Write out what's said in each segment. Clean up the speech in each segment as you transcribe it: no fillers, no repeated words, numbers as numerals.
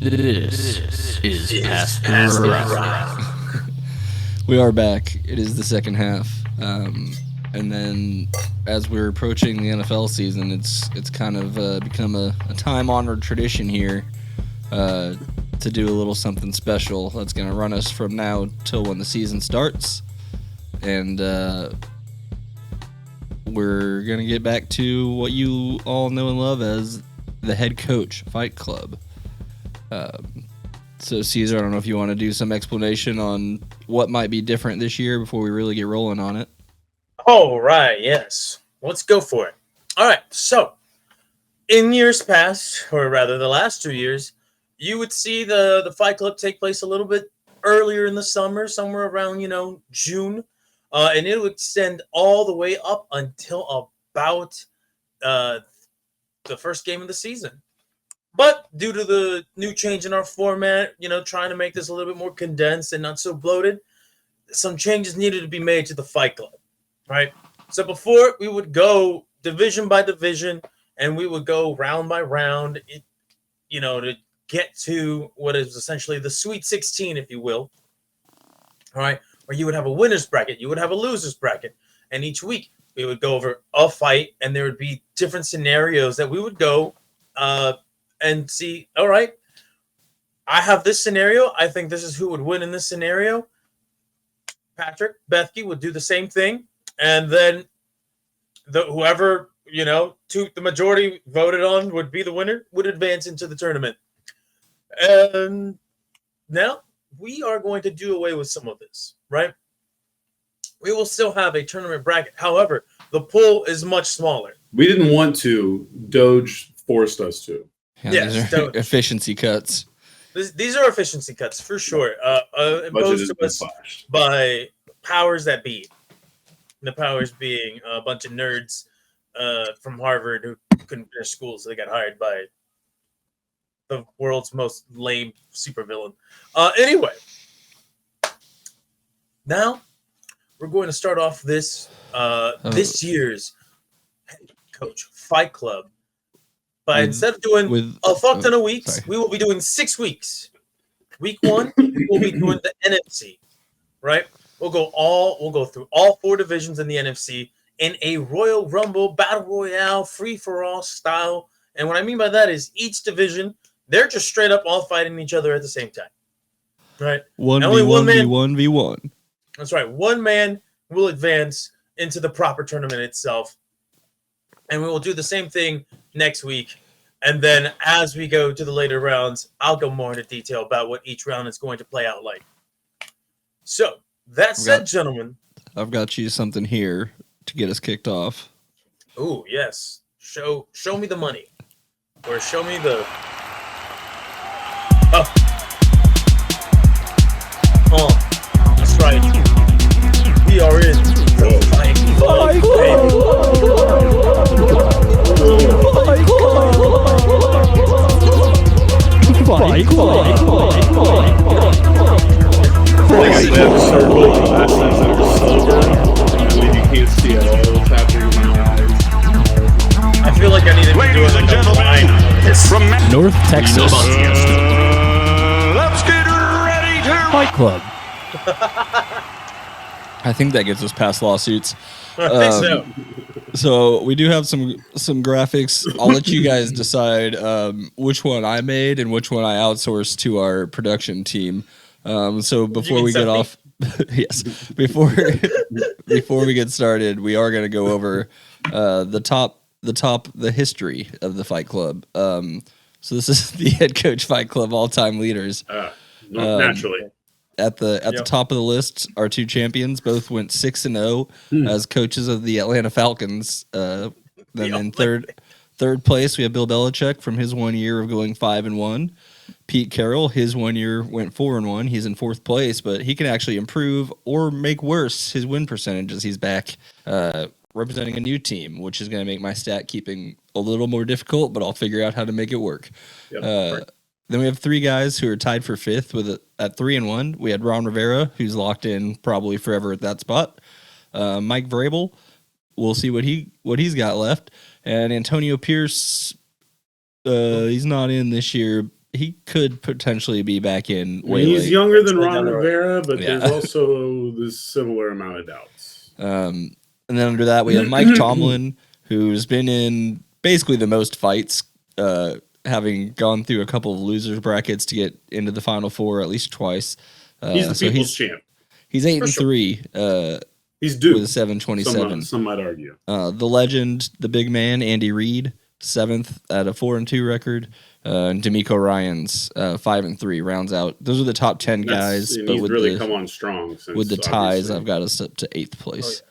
This is Past the Rock. We are back. It is the second half. And then as we're approaching the NFL season, it's kind of become a time-honored tradition here to do a little something special that's going to run us from now till when the season starts. And we're going to get back to what you all know and love as the Head Coach Fight Club. So, Caesar, I don't know if you want to do some explanation on what might be different this year before we really get rolling on it. All right, yes. Let's go for it. All right, so in years past, or rather the last 2 years, you would see the Fight Club take place a little bit earlier in the summer, somewhere around, June. And it would extend all the way up until about the first game of the season. But due to the new change in our format, trying to make this a little bit more condensed and not so bloated, some changes needed to be made to the Fight Club, right? So before, we would go division by division, and we would go round by round, to get to what is essentially the Sweet 16, if you will, all right? Where you would have a winner's bracket, you would have a loser's bracket, and each week we would go over a fight, and there would be different scenarios that we would go and see, all right, I have this scenario. I think this is who would win in this scenario. Patrick, Bethke would do the same thing. And then whoever, the majority voted on would be the winner, would advance into the tournament. And now we are going to do away with some of this, right? We will still have a tournament bracket. However, the pool is much smaller. We didn't want to. Doge forced us to. Yeah, yes, these are efficiency cuts. These are efficiency cuts for sure. Imposed to us by powers that be. The powers being a bunch of nerds from Harvard who couldn't finish school, so they got hired by the world's most lame supervillain. Anyway, now we're going to start off this year's Coach Fight Club. But instead of doing a fuck ton of weeks, we will be doing 6 weeks. Week 1, we'll be doing the NFC, right? We'll go through all 4 divisions in the NFC in a Royal Rumble Battle Royale free-for-all style. And what I mean by that is each division, they're just straight up all fighting each other at the same time, right? 1v1v1v1. That's right. One man will advance into the proper tournament itself. And we will do the same thing next week. And then as we go to the later rounds, I'll go more into detail about what each round is going to play out like. So, that said, gentlemen. I've got you something here to get us kicked off. Ooh, yes. Show me the money. Or show me the... Oh, that's right. We are in the Fight Club. Fight Club. Circle that says that you're sober, and then you can't see at all what's happening in my eyes. I feel like I need to be doing and gentlemen, From North Texas. Let's get ready to Fight Club. I think that gets us past lawsuits. I think so. So we do have some graphics. I'll let you guys decide which one I made and which one I outsourced to our production team. So before we get off, yes, before we get started, we are going to go over the history of the Fight Club. So this is the Head Coach Fight Club all-time leaders. Naturally. At the top of the list, our 2 champions both went 6-0 as coaches of the Atlanta Falcons. Then in third place, we have Bill Belichick from his 1 year of going 5-1. Pete Carroll, his 1 year went 4-1. He's in 4th place, but he can actually improve or make worse his win percentage as he's back representing a new team, which is going to make my stat keeping a little more difficult, but I'll figure out how to make it work. Yep. Then we have 3 guys who are tied for 5th at 3-1. We had Ron Rivera, who's locked in probably forever at that spot. Mike Vrabel, we'll see what he's got left, and Antonio Pierce He's not in this year. He could potentially be back in. He's younger than Down Ron the road. Rivera, but Yeah. there's also this similar amount of doubts. And then under that, we have Mike Tomlin, who's been in basically the most fights, having gone through a couple of losers brackets to get into the Final Four at least twice. He's the people's champ. He's 8-3. He's due. With a 727. Some might argue. The legend, the big man, Andy Reid, 7th at a 4-2 record. And D'Amico Ryans, 5-3, rounds out. Those are the top 10 guys. And But he's with really the, come on strong. with the ties, obviously. I've got us up to 8th place.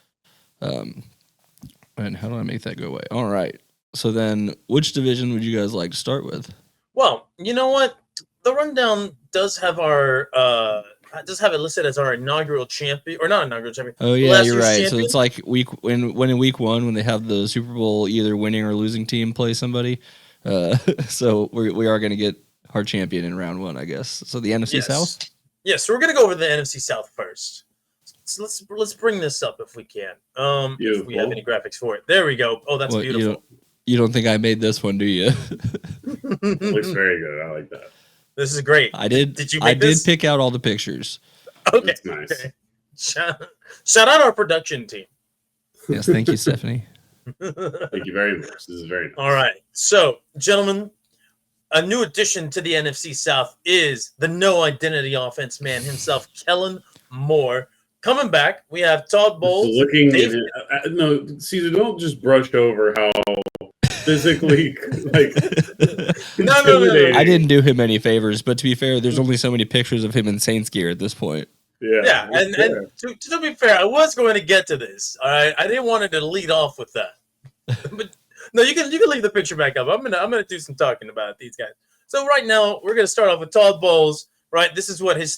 And how do I make that go away? All right. So then, which division would you guys like to start with? Well, you know what? The rundown does have our it listed as our inaugural champion, or not inaugural champion. Oh yeah, last you're year's right. So champion. it's like when in week 1 when they have the Super Bowl either winning or losing team play somebody. So we are going to get our champion in round 1, I guess. So the NFC South. Yes, so we're gonna go over the NFC South first. So let's bring this up if we can. If we have any graphics for it. There we go. Oh, that's What, beautiful. You don't think I made this one, do you? It looks very good. I like that. This is great. I did. Did you I make this? did pick out all the pictures. Okay. That's nice. Okay. Shout out our production team. Yes, thank you, Stephanie. Thank you very much. This is very nice. All right. So, gentlemen, a new addition to the NFC South is the no identity offense man himself, Kellen Moore. Coming back, we have Todd Bowles. Looking Dave- in it, no, Caesar, don't just brush over how physically like No. intimidating. I didn't do him any favors, but to be fair, there's only so many pictures of him in Saints gear at this point. Yeah, that's and fair. to be fair, I was going to get to this. All right, I didn't want it to lead off with that. But no, you can leave the picture back up. I'm gonna do some talking about these guys. So right now, we're gonna start off with Todd Bowles. Right, this is his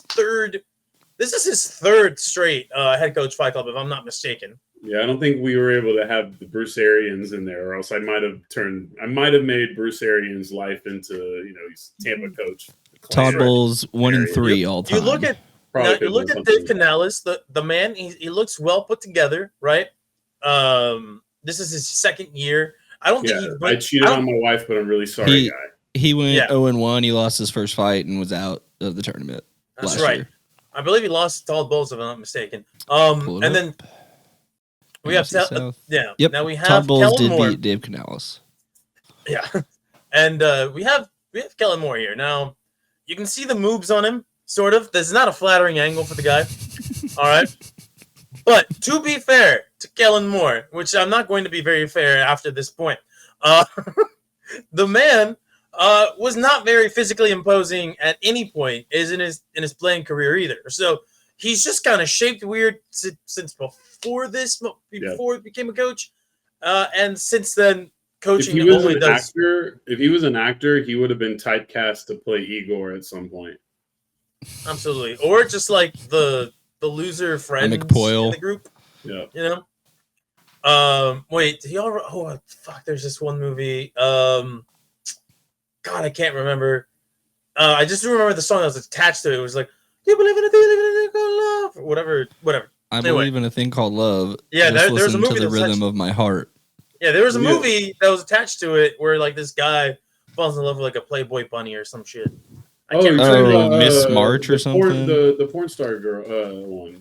third straight head coach Fight Club, if I'm not mistaken. Yeah, I don't think we were able to have the Bruce Arians in there, or else I might have made Bruce Arians' life into he's Tampa coach. Todd Right. Bowles 1-3 all time. You look at Probably now, you look could've at done Dave something. Canales, the man. He looks well put together, right? This is his second year. I don't think Yeah, I cheated on my wife, but I'm really sorry, guy. He went Yeah. 0-1. He lost his first fight and was out of the tournament. That's last right. year. I believe he lost to Todd Bowles, if I'm not mistaken. Pull it And up. then we have NFC South. Yep. Now we have Todd Bowles Kellen did Moore. beat Dave Canales. Yeah, and we have Kellen Moore here. Now you can see the moves on him. Sort of. There's not a flattering angle for the guy. All right. But to be fair to Kellen Moore, which I'm not going to be very fair after this point, the man was not very physically imposing at any point in his playing career either. So he's just kind of shaped weird since before he became a coach, and since then coaching If he was only an does. actor, he would have been typecast to play Igor at some point. Absolutely, or just like the loser friends in McPoyle. the group. Yeah. You know. Wait, did he all? Oh, fuck! There's this one movie. God, I can't remember. I just remember the song that was attached to it. It was like, "Do you believe in a thing called love?" Or whatever. I Anyway. believe in a thing called love. Yeah, Just there's a listen movie to the that was rhythm of my heart. Yeah, there was a Yeah. movie that was attached to it where like this guy falls in love with like a Playboy bunny or some shit. I can't you're remember. talking about, Miss March or the porn- something? the porn star girl one.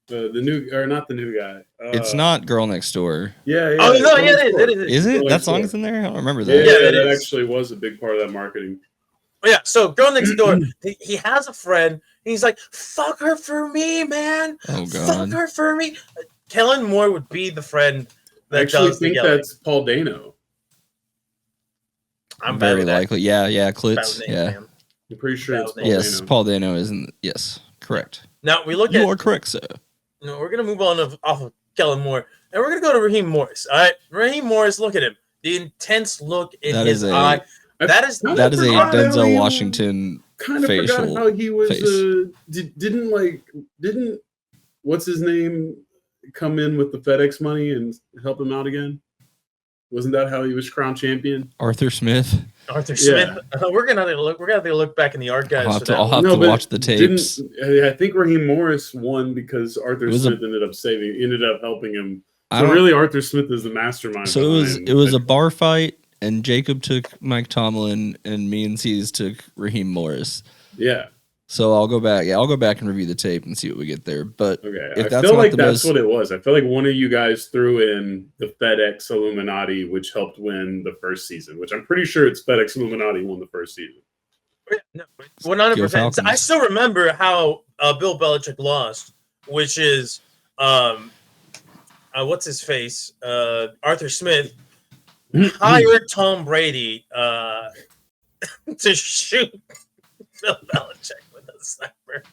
The new, or not the new guy. It's not Girl Next Door. Yeah. Oh no, yeah, Porn it Store. is. Is it? Girl That Next song's Door. in there? I don't remember Yeah, that. Yeah, it that is. actually was a big part of that marketing. Oh, yeah, so Girl Next Door, he has a friend, and he's like, fuck her for me, man. Oh, Fuck God. her for me. Kellen Moore would be the friend I that actually does the think yelling. that's Paul Dano. I'm bad Very with that. likely. Yeah, Bad Klitz. with names, Yeah. man. I'm pretty sure it's That Paul Yes, Dano. Paul Dano isn't. Yes, correct. Now, we look You at, are correct, sir. we're going to move on off of Kellen Moore, and we're going to go to Raheem Morris. All right, Raheem Morris, look at him. The intense look in That his is a- eye. That is I That is a forgot how Denzel he- Washington. Kind of facial forgot how he was. face. Didn't what's his name come in with the FedEx money and help him out again? Wasn't that how he was crowned champion? Arthur Smith. Arthur Yeah. Smith. We're going to have to look. We're going to have to look back in the archives. I'll have for to, that I'll one. have to but watch the tapes. I think Raheem Morris won because Arthur It was a- Smith ended up helping him. I So don't- really, Arthur Smith is the mastermind. So it was behind a FedEx. bar fight, and Jacob took Mike Tomlin, and me and C's took Raheem Morris. Yeah. So I'll go back. Yeah, I'll go back and review the tape and see what we get there. But Okay. if I that's feel not like the that's most, what it was. I feel like one of you guys threw in the FedEx Illuminati, which helped win the first season, which I'm pretty sure it's FedEx Illuminati won the first season. No, 100%. Falcons. I still remember how Bill Belichick lost, which is what's his face? Arthur Smith hired Tom Brady to shoot Bill Belichick with a sniper.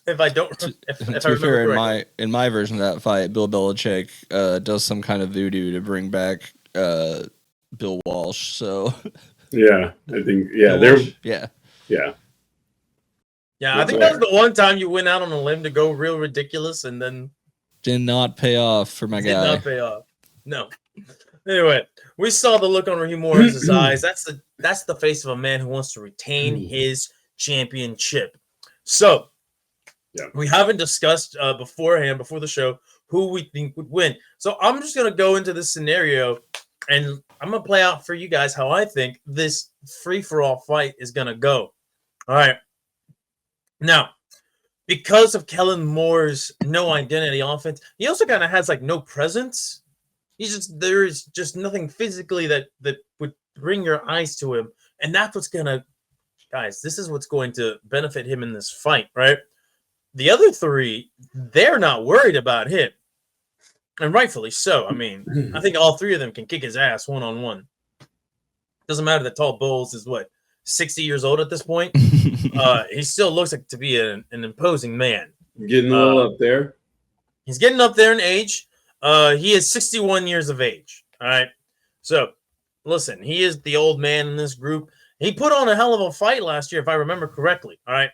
If I to be fair, in my version of that fight, Bill Belichick does some kind of voodoo to bring back Bill Walsh. So yeah, I think yeah. I think that was the one time you went out on a limb to go real ridiculous, and then did not pay off for my guy. Did not pay off. No. Anyway, we saw the look on Raheem Morris's eyes. That's the face of a man who wants to retain his championship. So, we haven't discussed beforehand, before the show, who we think would win. So I'm just going to go into this scenario, and I'm going to play out for you guys how I think this free-for-all fight is going to go. All right. Now, because of Kellen Moore's no identity offense, he also kind of has like no presence. There's just nothing physically that would bring your eyes to him. And that's what's going to, guys, this is what's going to benefit him in this fight, right? The other three, they're not worried about him. And rightfully so. I mean, I think all three of them can kick his ass one-on-one. Doesn't matter that Tall Bowles is, 60 years old at this point? He still looks like to be an imposing man. Getting a little up there. He's getting up there in age. He is 61 years of age. All right. So, listen, he is the old man in this group. He put on a hell of a fight last year, if I remember correctly. All right.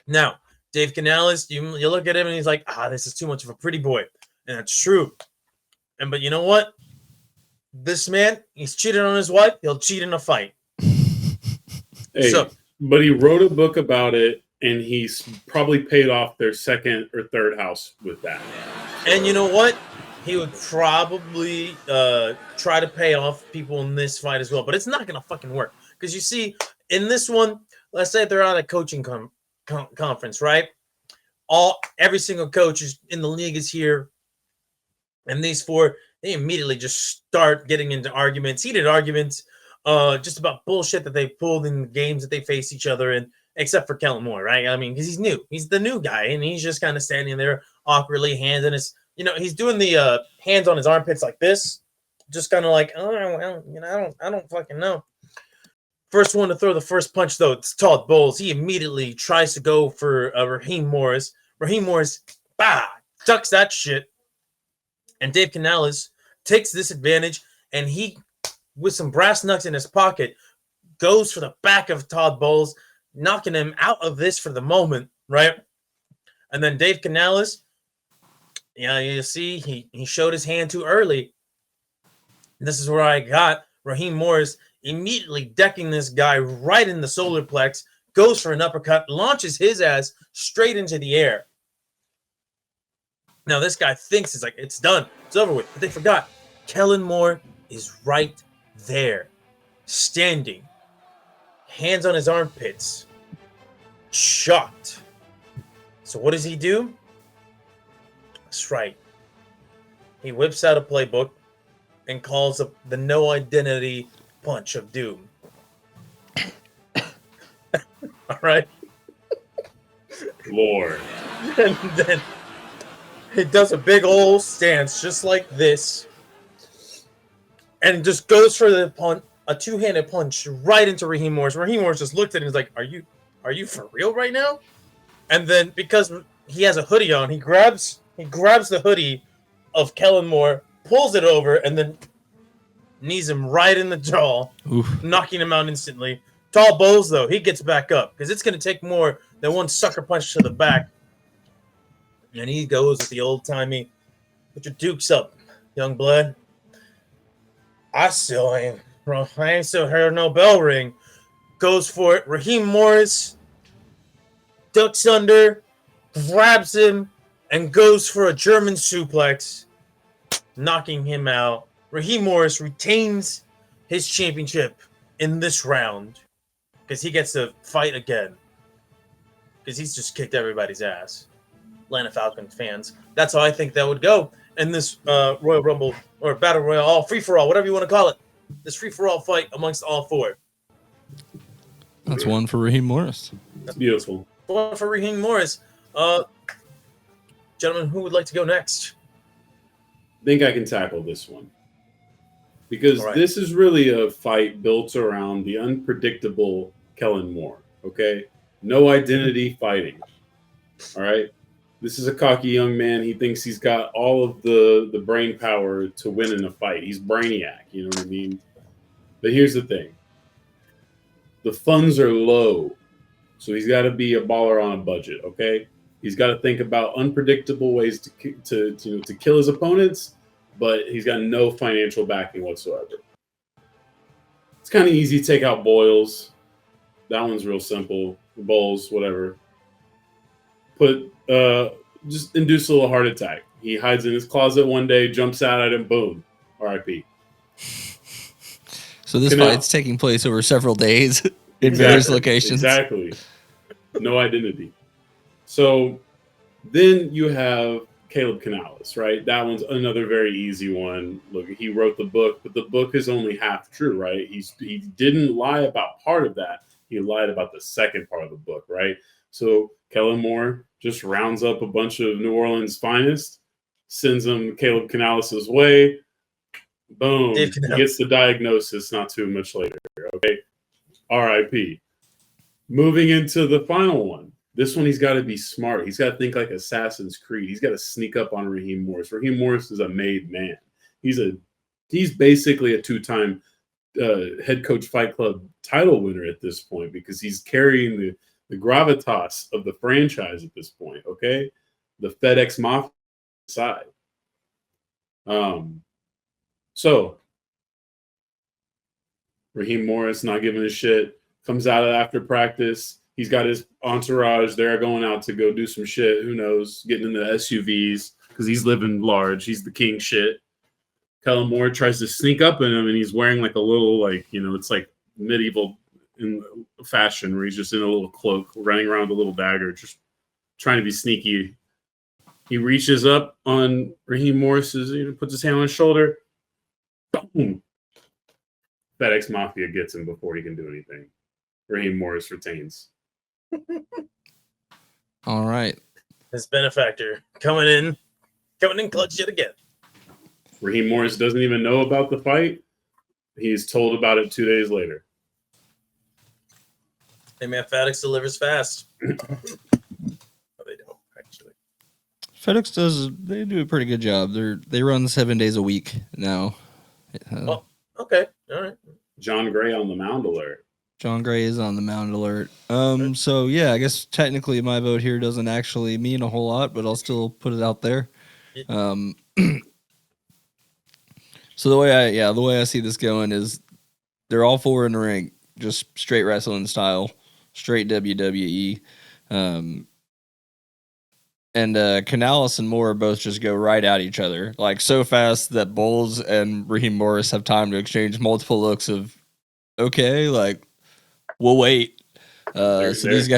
Now, Dave Canales, you look at him and he's like, this is too much of a pretty boy. And that's true. But you know what? This man, he's cheated on his wife. He'll cheat in a fight. Hey, but he wrote a book about it, and he's probably paid off their second or third house with that. And you know what? He would probably try to pay off people in this fight as well. But it's not going to fucking work. Because you see, in this one, let's say they're at a coaching conference, right? Every single coach in the league is here. And these four, they immediately just start getting into heated arguments, just about bullshit that they pulled in the games that they face each other in, except for Kellen Moore, right? I mean, because he's new. He's the new guy, and he's just kind of standing there awkwardly, hands in his, he's doing the hands on his armpits like this, just kind of like, I don't fucking know. First one to throw the first punch, though, it's Todd Bowles. He immediately tries to go for Raheem Morris. Raheem Morris, ducks that shit. And Dave Canales takes this advantage, and he, with some brass knucks in his pocket, goes for the back of Todd Bowles, knocking him out of this for the moment, right? And then Dave Canales, you see, he showed his hand too early. This is where I got Raheem Morris immediately decking this guy right in the solar plex, goes for an uppercut, launches his ass straight into the air. Now, this guy thinks it's done. It's over with. But they forgot. Kellen Moore is right there, standing, hands on his armpits, shocked. So what does he do? That's right. He whips out a playbook and calls up the no identity punch of doom. All right. Lord. And then it does a big old stance just like this, and just goes for a two-handed punch right into Raheem Morris. Raheem Morris just looked at him and was like, are you for real right now? And then because he has a hoodie on, he grabs the hoodie of Kellen Moore, pulls it over, and then knees him right in the jaw, knocking him out instantly. Tall Bowles, though, he gets back up because it's going to take more than one sucker punch to the back. And he goes with the old-timey, put your dukes up, young blood. I ain't still heard no bell ring. Goes for it. Raheem Morris ducks under, grabs him, and goes for a German suplex, knocking him out. Raheem Morris retains his championship in this round because he gets to fight again because he's just kicked everybody's ass. Atlanta Falcons fans. That's how I think that would go in this Royal Rumble or Battle Royale, free-for-all, whatever you want to call it. This free-for-all fight amongst all four. That's one for Raheem Morris. That's beautiful. One for Raheem Morris. Gentlemen, who would like to go next? I think I can tackle this one. Because All right. this is really a fight built around the unpredictable Kellen Moore, okay? No identity fighting, all right? This is a cocky young man. He thinks he's got all of the brain power to win in a fight. He's brainiac, you know what I mean? But here's the thing. The funds are low, so he's got to be a baller on a budget, okay? He's got to think about unpredictable ways to kill his opponents, but he's got no financial backing whatsoever. It's kind of easy to take out Boyles. That one's real simple. Bowles, whatever. Just induce a little heart attack. He hides in his closet one day, jumps out at him, boom, R.I.P. So this fight's taking place over several days in various locations. Exactly. No identity. So then you have Caleb Canales, right? That one's another very easy one. Look, he wrote the book, but the book is only half true, right? He didn't lie about part of that. He lied about the second part of the book, right? So Kellen Moore just rounds up a bunch of New Orleans' finest, sends them Caleb Canales' way. Boom. He gets the diagnosis not too much later, okay? R.I.P. Moving into the final one. This one, he's got to be smart. He's got to think like Assassin's Creed. He's got to sneak up on Raheem Morris. Raheem Morris is a made man. He's basically a two-time head coach Fight Club title winner at this point because he's carrying the gravitas of the franchise at this point, okay? The FedEx Mafia side. So, Raheem Morris not giving a shit, comes out after practice. He's got his entourage. They're going out to go do some shit. Who knows? Getting into SUVs because he's living large. He's the king shit. Kellen Moore tries to sneak up in him, and he's wearing like a little, it's like medieval in fashion where he's just in a little cloak, running around with a little dagger, just trying to be sneaky. He reaches up on Raheem Morris's, puts his hand on his shoulder. Boom. FedEx Mafia gets him before he can do anything. Raheem Morris retains. All right. His benefactor coming in clutch yet again. Raheem Morris doesn't even know about the fight. He's told about it 2 days later. Hey man, FedEx delivers fast. No, they don't actually. FedEx they do a pretty good job. They run 7 days a week now. Okay, all right. John Gray on the mound alert. John Gray is on the mound alert. So yeah, I guess technically my vote here doesn't actually mean a whole lot, but I'll still put it out there. So the way I see this going is they're all four in the ring, just straight wrestling style, straight WWE. And Canales and Moore both just go right at each other, like so fast that Bowles and Raheem Morris have time to exchange multiple looks of, okay, like we'll wait. These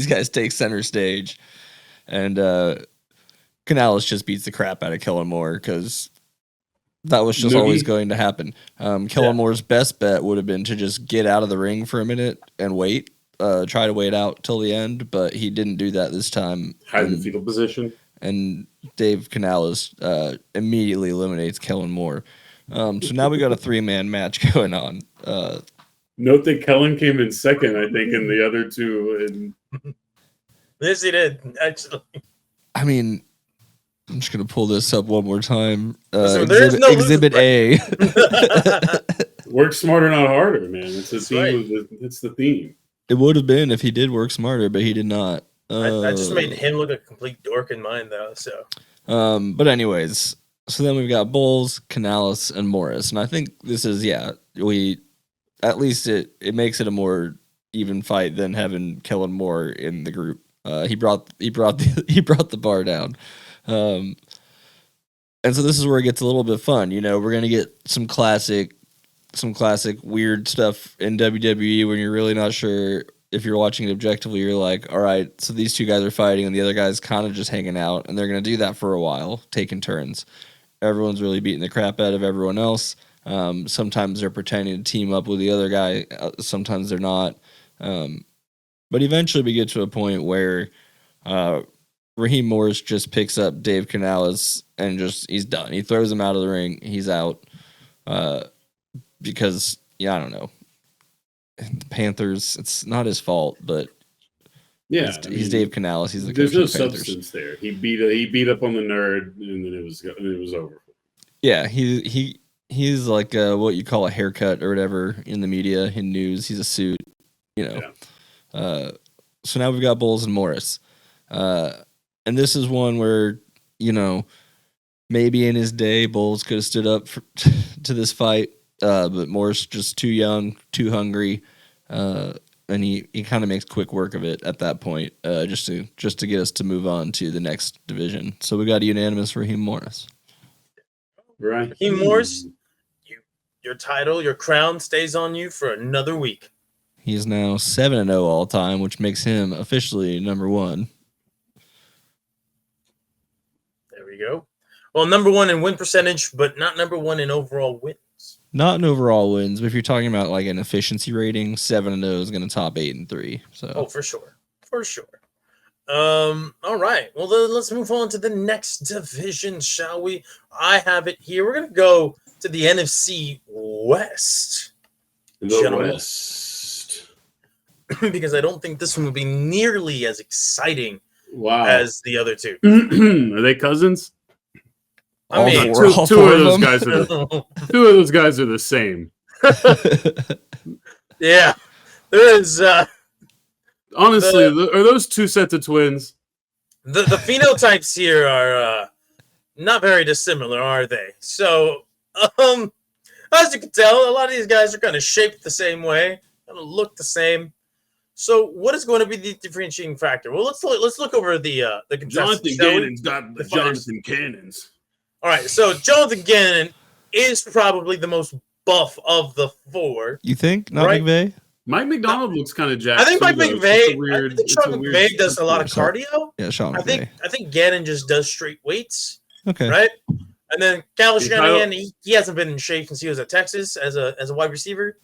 guys take center stage, and Canales just beats the crap out of Kellen Moore because that was just always going to happen. Kellen Moore's best bet would have been to just get out of the ring for a minute and wait. Try to wait out till the end, but he didn't do that this time. Hide in the fetal position. And Dave Canales immediately eliminates Kellen Moore. So now we got a 3-man match going on. Note that Kellen came in second, I think, in the other two. Yes, he did, actually. I mean, I'm just going to pull this up one more time. So there's no Exhibit A. Work smarter, not harder, man. It's the theme. It's the theme. It would have been if he did work smarter, but he did not. I just made him look like a complete dork in mine, though. So, but anyways, so then we've got Bowles, Canales, and Morris, and I think this is at least it makes it a more even fight than having Kellen Moore in the group. He brought the bar down. And so this is where it gets a little bit fun. You know, we're gonna get some classic weird stuff in WWE when you're really not sure if you're watching it objectively. You're like, all right, so these two guys are fighting and the other guy's kind of just hanging out, and they're gonna do that for a while, taking turns. Everyone's really beating the crap out of everyone else. Sometimes they're pretending to team up with the other guy. Sometimes they're not. But eventually we get to a point where Raheem Morris just picks up Dave Canales and he's done. He throws him out of the ring. He's out. Because, I don't know. The Panthers, it's not his fault, but yeah, he's Dave Canales. He's the coach. There's no of the Panthers. substance there. He beat up on the nerd, and then it was over. Yeah, he's like what you call a haircut or whatever in the media, in news. He's a suit, Yeah. So now we've got Bowles and Morris. And this is one where, maybe in his day, Bowles could have stood up to this fight, but Morris just too young, too hungry, and he kind of makes quick work of it at that point, just to get us to move on to the next division. So we got a unanimous Raheem Morris. Right. Raheem Morris, your title, your crown stays on you for another week. He's now 7-0 all time, which makes him officially number one. There we go. Well, number one in win percentage, but not number one in overall wins. Not in overall wins, but if you're talking about like an efficiency rating, 7-0 is going to top 8-3. So. Oh, for sure. All right. Well, then let's move on to the next division, shall we? I have it here. We're going to go to the NFC West. West. Because I don't think this one will be nearly as exciting as the other two. Are they cousins? I mean, two of those guys are two of those guys are the same. Yeah, there is. Honestly, are those two sets of twins? The phenotypes here are not very dissimilar, are they? So, as you can tell, a lot of these guys are kind of shaped the same way, kind of look the same. So, what is going to be the differentiating factor? Well, let's look over the Jonathan Gannon's got the Jonathan Cannons. All right, so Jonathan Gannon is probably the most buff of the four. You think? Not right? McVay? Mike McDonald looks kind of jacked. I think Mike McVay. I think Sean McVay does a lot of cardio. Yeah, Sean McVay. I think Gannon just does straight weights. Okay. Right. And then Kyle Shanahan, he hasn't been in shape since he was at Texas as a wide receiver.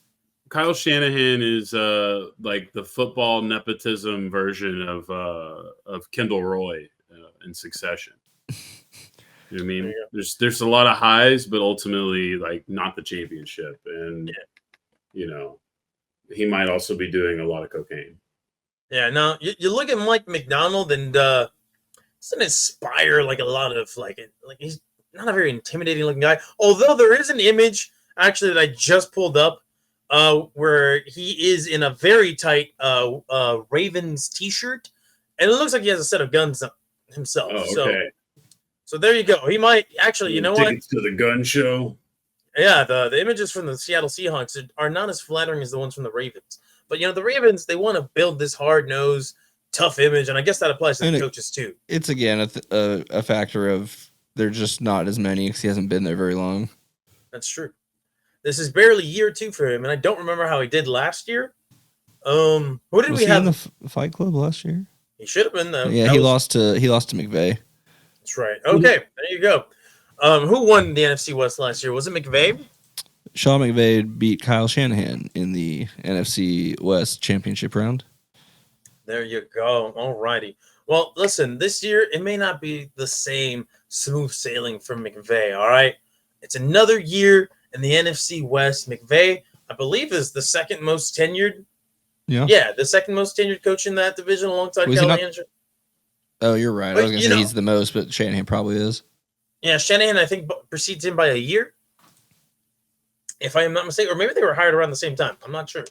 Kyle Shanahan is like the football nepotism version of Kendall Roy in Succession. You know what I mean? There's a lot of highs, but ultimately like not the championship, and he might also be doing a lot of cocaine. Yeah. Now you look at Mike McDonald, and doesn't inspire like a lot of like he's not a very intimidating looking guy. Although there is an image actually that I just pulled up. Where he is in a very tight Ravens t-shirt, and it looks like he has a set of guns himself. Oh, okay. So there you go. He might actually, you know what? Tickets to the gun show. Yeah, the images from the Seattle Seahawks are not as flattering as the ones from the Ravens. But the Ravens, they want to build this hard-nosed, tough image, and I guess that applies to the coaches too. It's again a factor of they're just not as many because he hasn't been there very long. That's true. This is barely year 2 for him, and I don't remember how he did last year. Who did we have in the Fight Club last year? He should have been though. Yeah, he lost to McVay. That's right. Okay, there you go. Who won the NFC West last year? Was it McVay? Sean McVay beat Kyle Shanahan in the NFC West championship round. There you go. All righty. Well, listen, this year it may not be the same smooth sailing from McVay. All right, it's another year in the NFC West. McVay, I believe, is the second most tenured. Yeah, the second most tenured coach in that division alongside Callahan. Oh, you're right. I was going to say he's the most, but Shanahan probably is. Yeah, Shanahan, I think, precedes him by a year, if I am not mistaken. Or maybe they were hired around the same time. I'm not sure.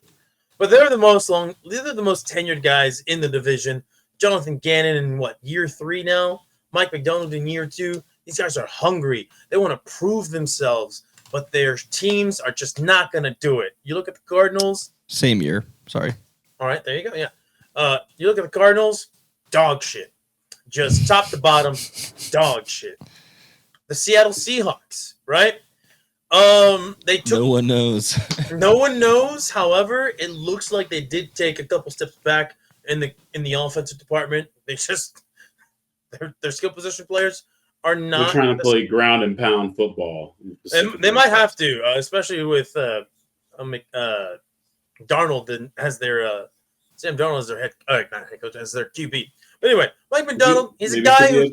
But they're the most tenured guys in the division. Jonathan Gannon in, year 3 now? Mike McDonald in year 2. These guys are hungry. They want to prove themselves, but their teams are just not going to do it. You look at the Cardinals. Same year. Sorry. All right, there you go. Yeah. You look at the Cardinals, dog shit. Just top to bottom, dog shit. the Seattle Seahawks, right? They took No one knows. no one knows. However, it looks like they did take a couple steps back in the offensive department. They just their skill position players are They're not trying to play ground and pound football. They might have to, especially with Darnold has their Sam Darnold as their not head coach, as their QB. But anyway, Mike McDonald, he's a guy who he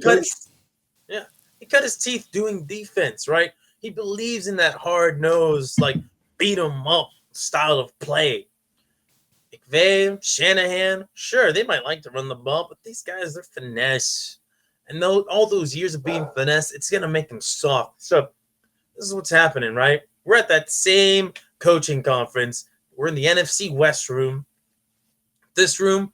cut his teeth doing defense, right? He believes in that hard nosed, like beat 'em up style of play. McVay, Shanahan, sure, they might like to run the ball, but these guys, they're finesse. And all those years of being finesse, it's going to make them soft. So this is what's happening, right? We're at that same coaching conference. We're in the NFC West room. This room,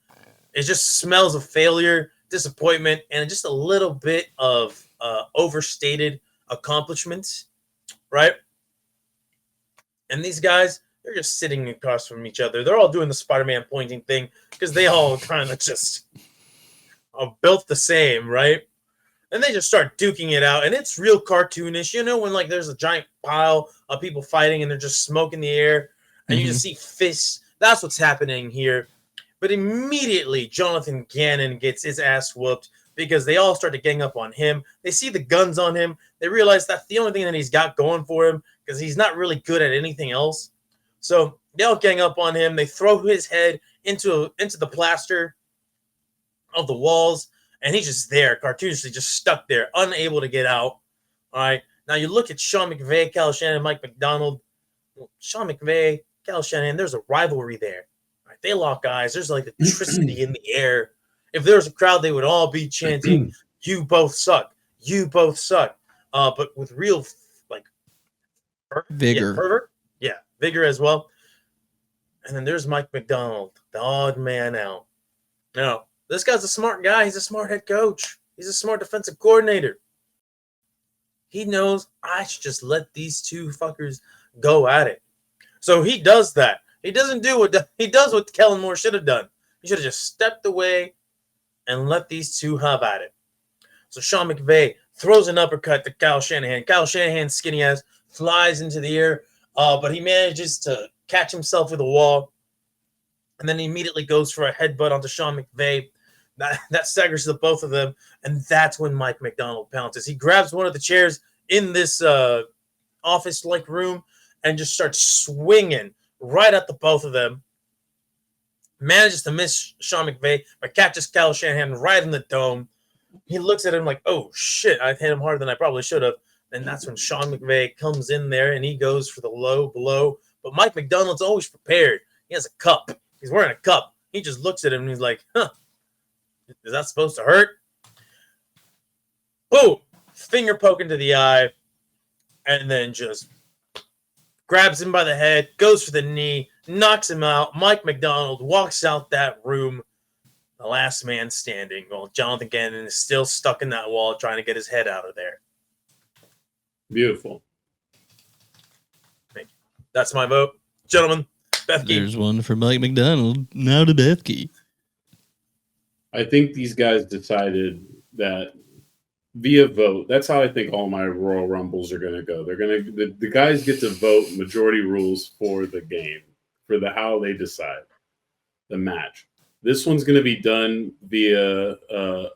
it just smells of failure, disappointment, and just a little bit of overstated accomplishments, right? And these guys, they're just sitting across from each other. They're all doing the Spider-Man pointing thing because they all kind of just are built the same, right? And they just start duking it out, and it's real cartoonish. You know, when like there's a giant pile of people fighting and they're just smoke in the air, and you just see fists. That's what's happening here. But immediately, Jonathan Gannon gets his ass whooped because they all start to gang up on him. They see the guns on him. They realize that's the only thing that he's got going for him because he's not really good at anything else. So they all gang up on him. They throw his head into the plaster of the walls, and he's just there, cartoonishly just stuck there, unable to get out. All right. Now you look at Sean McVay, Kyle Shanahan, Mike McDonald. Sean McVay, Kyle Shanahan, there's a rivalry there. Right? They lock eyes. There's like electricity in the air. If there was a crowd, they would all be chanting, "You both suck. You both suck." But with real like vigor. Vigor as well. And then there's Mike McDonald, the odd man out. Now, this guy's a smart guy. He's a smart head coach. He's a smart defensive coordinator. He knows I should just let these two fuckers go at it. So he does that. He doesn't do what Kellen Moore should have done. He should have just stepped away and let these two have at it. So Sean McVay throws an uppercut to Kyle Shanahan. Kyle Shanahan's skinny ass flies into the air, but he manages to catch himself with a wall, and then he immediately goes for a headbutt onto Sean McVay. That staggers the both of them, and that's when Mike McDonald pounces. He grabs one of the chairs in this office-like room and just starts swinging right at the both of them. Manages to miss Sean McVay, but catches Kyle Shanahan right in the dome. He looks at him like, oh, shit, I hit him harder than I probably should have. And that's when Sean McVay comes in there, and he goes for the low blow. But Mike McDonald's always prepared. He has a cup. He's wearing a cup. He just looks at him, and he's like, huh, is that supposed to hurt? Boom! Finger poke into the eye, and then just grabs him by the head, goes for the knee, knocks him out. Mike McDonald walks out that room, the last man standing, while Jonathan Gannon is still stuck in that wall trying to get his head out of there. Beautiful. Thank you. That's my vote. Gentlemen, Bethke. There's one for Mike McDonald. Now to Bethke. I think these guys decided that via vote. That's how I think all my Royal Rumbles are going to go. They're going to the guys get to vote majority rules for the game, for the how they decide the match. This one's going to be done via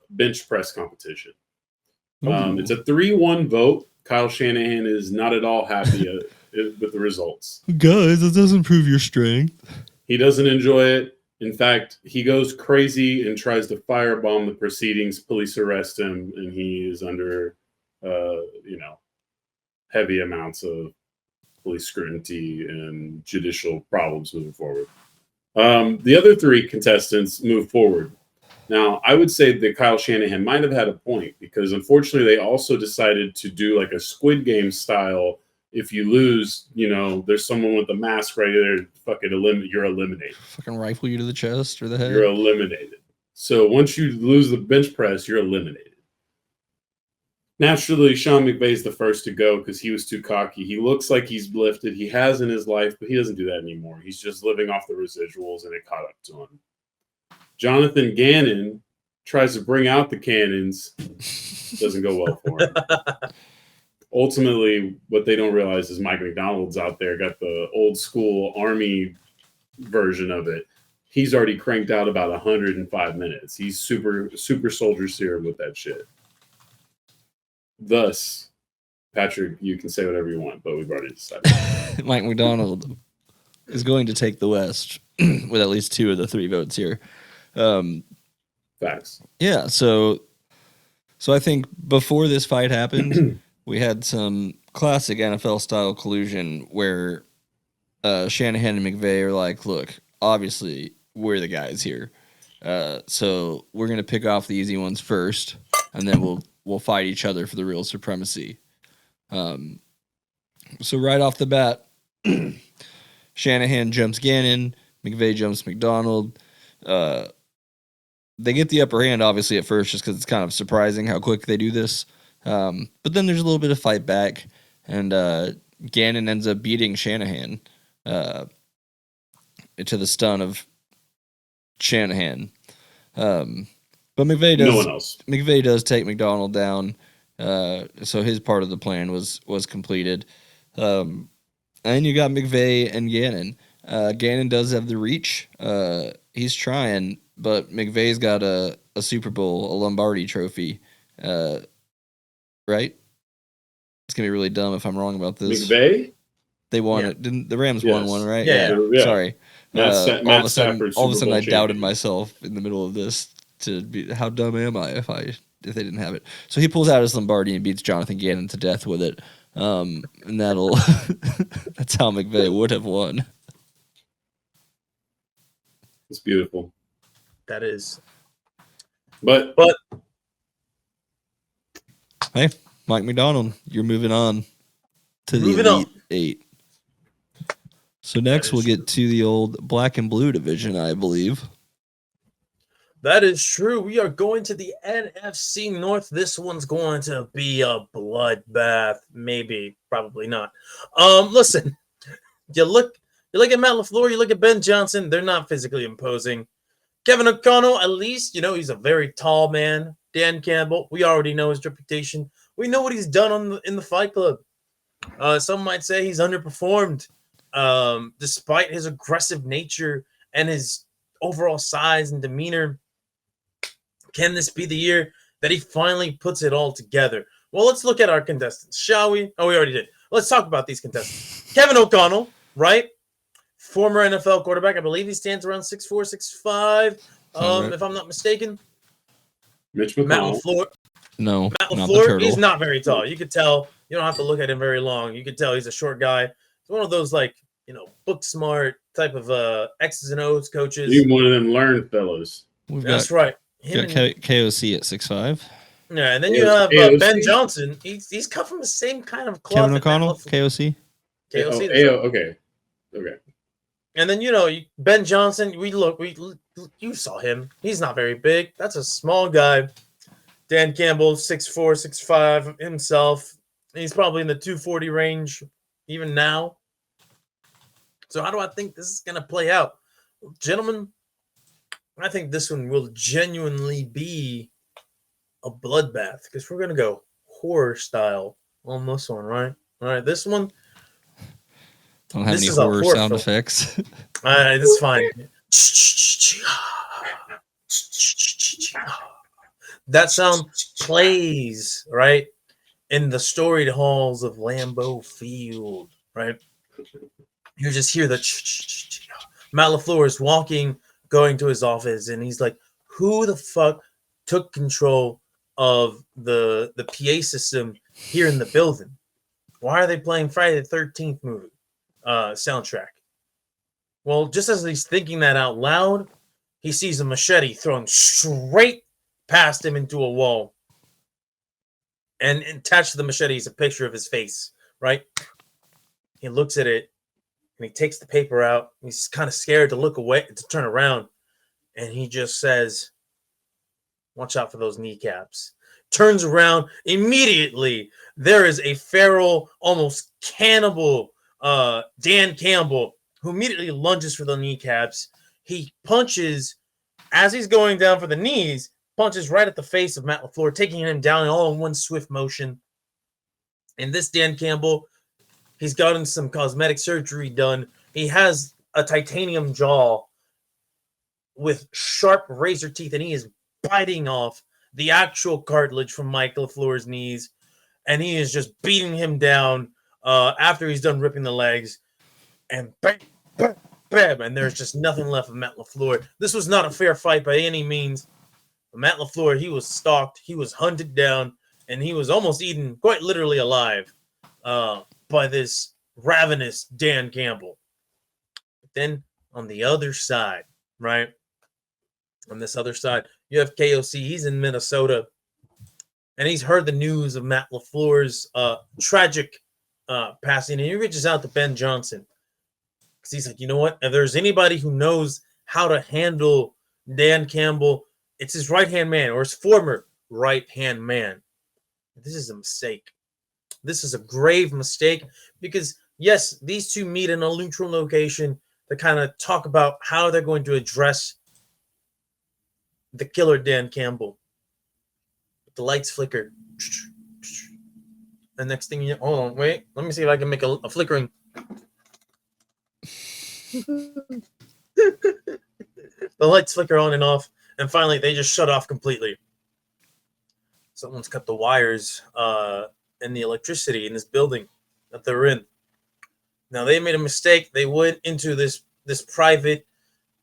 bench press competition. It's a 3-1 vote. Kyle Shanahan is not at all happy with the results. Guys, that doesn't prove your strength. He doesn't enjoy it. In fact, he goes crazy and tries to firebomb the proceedings. Police arrest him, and he is under, heavy amounts of police scrutiny and judicial problems moving forward. The other three contestants move forward. Now, I would say that Kyle Shanahan might have had a point because, unfortunately, they also decided to do like a Squid Game style. If you lose, there's someone with a mask right there. Fucking you're eliminated. Fucking rifle you to the chest or the head. You're eliminated. So once you lose the bench press, you're eliminated. Naturally, Sean McVay's the first to go because he was too cocky. He looks like he's lifted. He has in his life, but he doesn't do that anymore. He's just living off the residuals, and it caught up to him. Jonathan Gannon tries to bring out the cannons. Doesn't go well for him. ultimately, what they don't realize is Mike McDonald's out there got the old school Army version of it. He's already cranked out about 105 minutes. He's super soldier serum with that shit. Thus, Patrick, you can say whatever you want, but we've already decided. Mike McDonald is going to take the West with at least 2 of the 3 votes here. Facts. Yeah, so I think before this fight happened, we had some classic NFL style collusion where Shanahan and McVay are like, look, obviously we're the guys here. So we're gonna pick off the easy ones first, and then we'll fight each other for the real supremacy. So right off the bat, Shanahan jumps Gannon, McVay jumps McDonald. They get the upper hand, obviously, at first, just because it's kind of surprising how quick they do this. But then there's a little bit of fight back, and Gannon ends up beating Shanahan to the stun of Shanahan. But McVay does. No one else. McVay does take McDonald down, so his part of the plan was completed. And you got McVay and Gannon. Gannon does have the reach. He's trying, but McVay's got a Super Bowl, a Lombardi trophy, right? It's gonna be really dumb if I'm wrong about this. McVay? They won it. Didn't the Rams won one, right? Yeah. Sorry. Matt All of a sudden, Stafford, all of a Super sudden, Bowl I doubted champion. myself in the middle of this. To be, how dumb am I if they didn't have it? So he pulls out his Lombardi and beats Jonathan Gannon to death with it. And that'll that's how McVay would have won. It's beautiful. That is. But Hey, Mike McDonald, you're moving on to the Moving Elite Eight. So next is we'll get to the old black and blue division, I believe. That is true. We are going to the NFC North. This one's going to be a bloodbath. Maybe, probably not. Listen, you look at Matt LaFleur, you look at Ben Johnson, they're not physically imposing. Kevin O'Connell, at least, he's a very tall man. Dan Campbell, we already know his reputation. We know what he's done in the Fight Club. Some might say he's underperformed, despite his aggressive nature and his overall size and demeanor. Can this be the year that he finally puts it all together? Well, let's look at our contestants, shall we? Oh, we already did. Let's talk about these contestants. Kevin O'Connell, right? Former NFL quarterback. I believe he stands around 6'4", 6'5", Right. if I'm not mistaken. Mitch Matt McConnell. LaFleur. No, Matt not the LaFleur, turtle. he's not very tall. You could tell. You don't have to look at him very long. You could tell he's a short guy. He's one of those, book smart type of X's and O's coaches. He's one of them learned fellows. We've That's got, right. got KOC at 6'5". Yeah, and then Yeah, you have AOC. Ben Johnson. He's cut from the same kind of cloth. Kevin that O'Connell, Matt LaFleur- KOC. KOC, that's right. Okay. And then Ben Johnson. You saw him. He's not very big. That's a small guy. Dan Campbell, 6'4", 6'5", himself. He's probably in the 240 range even now. So how do I think this is gonna play out, gentlemen? I think this one will genuinely be a bloodbath because we're gonna go horror style on this one, right? All right, this one. Don't have This any is a horror horror sound film. effects. All right, this is fine. That sound plays right in the storied halls of Lambeau Field, right? You just hear the Matt LaFleur is walking, going to his office, and he's like, "Who the fuck took control of the PA system here in the building? Why are they playing Friday the 13th movie soundtrack?" Well, just as he's thinking that out loud, he sees a machete thrown straight past him into a wall. And attached to the machete is a picture of his face, right? He looks at it and he takes the paper out. He's kind of scared to look away, to turn around. And he just says, "Watch out for those kneecaps." Turns around immediately. There is a feral, almost cannibal Dan Campbell who immediately lunges for the kneecaps. He punches as he's going down for the knees, punches right at the face of Matt LaFleur, taking him down all in one swift motion. And this Dan Campbell, he's gotten some cosmetic surgery done. He has a titanium jaw with sharp razor teeth, and he is biting off the actual cartilage from Mike LaFleur's knees, and he is just beating him down after he's done ripping the legs, and bam, bam, bam, and there's just nothing left of Matt LaFleur. This was not a fair fight by any means. But Matt LaFleur, he was stalked, he was hunted down, and he was almost eaten, quite literally alive, by this ravenous Dan Campbell. But then on the other side, right? On this other side, you have KOC. He's in Minnesota, and he's heard the news of Matt LaFleur's tragic passing, and he reaches out to Ben Johnson because he's like, you know what? If there's anybody who knows how to handle Dan Campbell, it's his right-hand man or his former right-hand man. This is a mistake. This is a grave mistake because, yes, these two meet in a neutral location to kind of talk about how they're going to address the killer Dan Campbell. The lights flicker. The next thing you know, hold on, wait. Let me see if I can make a flickering. The lights flicker on and off, and finally they just shut off completely. Someone's cut the wires and the electricity in this building that they're in. Now they made a mistake. They went into this private